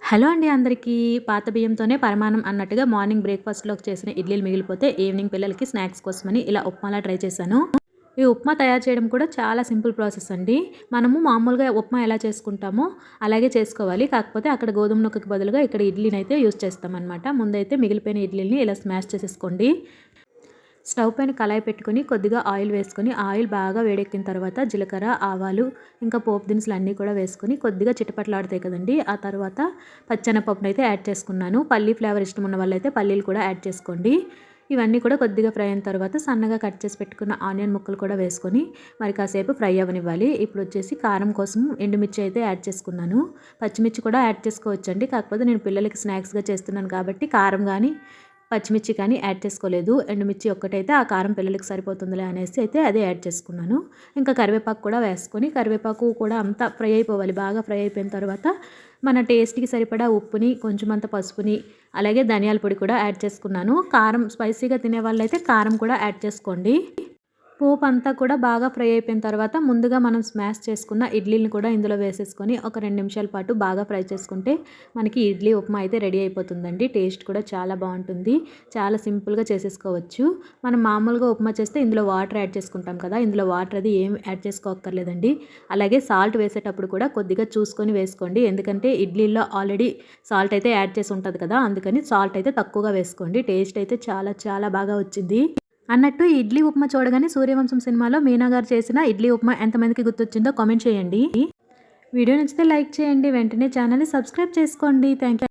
Hello అండి అందరికీ. పాత బియ్యంతోనే పరమాన్నం అన్నట్టుగా మార్నింగ్ బ్రేక్‌ఫాస్ట్‌లోకి చేసిన ఇడ్లీలు మిగిలిపోతే ఈవినింగ్ పిల్లలకి స్నాక్స్ కోసమని ఇలా ఉప్మాలా ట్రై చేశాను. ఈ ఉప్మా తయారు చేయడం కూడా చాలా సింపుల్ ప్రాసెస్ అండి. మనము మామూలుగా ఉప్మా ఎలా చేసుకుంటామో అలాగే చేసుకోవాలి. కాకపోతే అక్కడ గోధుమ నూకకి బదులుగా ఇక్కడ ఇడ్లీనైతే యూజ్ చేస్తామన్నమాట. ముందైతే మిగిలిపోయిన ఇడ్లీని ఇలా స్మాష్ చేసేసుకోండి. స్టవ్ పైన కళాయి పెట్టుకొని కొద్దిగా ఆయిల్ వేసుకొని ఆయిల్ బాగా వేడెక్కిన తర్వాత జీలకర్ర, ఆవాలు ఇంకా పోపు దినుసులు అన్నీ కూడా వేసుకొని కొద్దిగా చిటపటలాడుతాయి కదండీ. ఆ తర్వాత పచ్చెనపప్పునైతే యాడ్ చేసుకున్నాను. పల్లీ ఫ్లేవర్ ఇష్టం ఉన్న వాళ్ళైతే పల్లీలు కూడా యాడ్ చేసుకోండి. ఇవన్నీ కూడా కొద్దిగా ఫ్రై అయిన తర్వాత సన్నగా కట్ చేసి పెట్టుకున్న ఆనియన్ ముక్కలు కూడా వేసుకొని మరి కాసేపు ఫ్రై అవ్వనివ్వాలి. ఇప్పుడు వచ్చేసి కారం కోసం ఎండుమిర్చి అయితే యాడ్ చేసుకున్నాను. పచ్చిమిర్చి కూడా యాడ్ చేసుకోవచ్చండి. కాకపోతే నేను పిల్లలకి స్నాక్స్‌గా చేస్తున్నాను కాబట్టి కారం కానీ పచ్చిమిర్చి కానీ యాడ్ చేసుకోలేదు. ఎండుమిర్చి ఒక్కటైతే ఆ కారం పిల్లలకి సరిపోతుందిలే అనేసి అయితే అదే యాడ్ చేసుకున్నాను. ఇంకా కరివేపాకు కూడా వేసుకొని కరివేపాకు కూడా అంతా ఫ్రై అయిపోవాలి. బాగా ఫ్రై అయిపోయిన తర్వాత మన టేస్ట్‌కి సరిపడా ఉప్పుని, కొంచెం అంత పసుపుని, అలాగే ధనియాల పొడి కూడా యాడ్ చేసుకున్నాను. కారం స్పైసీగా తినే వాళ్ళైతే కారం కూడా యాడ్ చేసుకోండి. పోపు అంతా కూడా బాగా ఫ్రై అయిపోయిన తర్వాత ముందుగా మనం స్మాష్ చేసుకున్న ఇడ్లీని కూడా ఇందులో వేసేసుకొని ఒక 2 నిమిషాల పాటు బాగా ఫ్రై చేసుకుంటే మనకి ఇడ్లీ ఉప్మా అయితే రెడీ అయిపోతుందండి. టేస్ట్ కూడా చాలా బాగుంటుంది. చాలా సింపుల్గా చేసేసుకోవచ్చు. మనం మామూలుగా ఉప్మా చేస్తే ఇందులో వాటర్ యాడ్ చేసుకుంటాం కదా, ఇందులో వాటర్ అది ఏం యాడ్ చేసుకోక్కర్లేదండి. అలాగే సాల్ట్ వేసేటప్పుడు కూడా కొద్దిగా చూసుకొని వేసుకోండి. ఎందుకంటే ఇడ్లీలో ఆల్రెడీ సాల్ట్ అయితే యాడ్ చేసి ఉంటుంది కదా, అందుకని సాల్ట్ అయితే తక్కువగా వేసుకోండి. టేస్ట్ అయితే చాలా చాలా బాగా వచ్చింది. అన్నట్టు ఈ ఇడ్లీ ఉప్మా చూడగానే సూర్యవంశం సినిమాలో మీనా గారు చేసిన ఇడ్లీ ఉప్మా ఎంతమందికి గుర్తొచ్చిందో కామెంట్ చేయండి. వీడియో నచ్చితే లైక్ చేయండి. వెంటనే ఛానల్ని సబ్స్క్రైబ్ చేసుకోండి. Thank you.